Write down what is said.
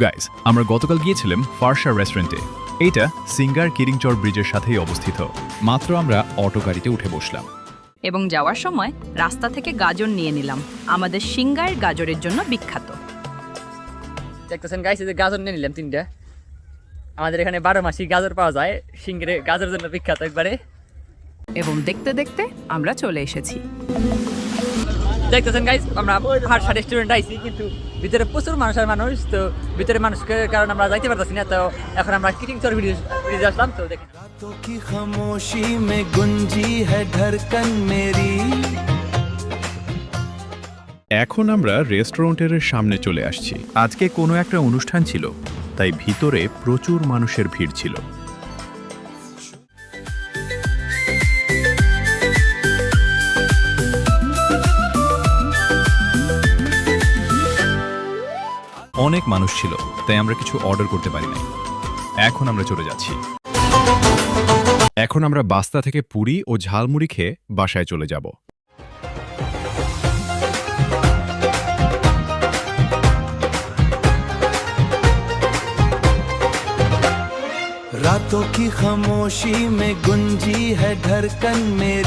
Guys, আমরা গতকাল গিয়েছিলাম ফারসা রেস্টুরেন্টে। এইটা সিঙ্গার কিরিংচর ব্রিজের সাথেই অবস্থিত। মাত্র আমরা অটো গাড়িতে উঠে বসলাম। এবং যাওয়ার সময় রাস্তা থেকে গাজর নিয়ে নিলাম। আমাদের সিঙ্গার গাজরের জন্য বিখ্যাত। দেখতেছেন গাইস, এই যে গাজর নিয়ে নিলাম 3টা। আমাদের এখানে 12 মাসই গাজর পাওয়া যায়। সিঙ্গারে গাজরের জন্য বিখ্যাত একবারে। এবং দেখতে দেখতে আমরা চলে এসেছি। দেখতেছেন গাইস, আমরা ফারসা রেস্টুরেন্ট আইছি, কিন্তু ভিতরে প্রচুর মানুষ তো ভিতরে মানুষের কারণে আমরা যাইতে পারতেছি না। তো এখন আমরা কিরিংচর ব্রিজে আসলাম। তো দেখেন, रातों की खामोशी में गुंजी है धड़कन मेरी। এখন আমরা রেস্টুরেন্টের সামনে চলে আসছি। আজকে কোনো একটা অনুষ্ঠান ছিল, তাই ভিতরে প্রচুর মানুষের ভিড় ছিল। অনেক মানুষ ছিল, তাই আমরা কিছু অর্ডার করতে পারি নাই। এখন আমরা চলে যাচ্ছি। এখন আমরা বাস্তা থেকে পুরি ও ঝালমুড়ি খেয়ে বাসায় চলে যাব। रातों की खामोशी में गुंजी है धड़कन मेरी।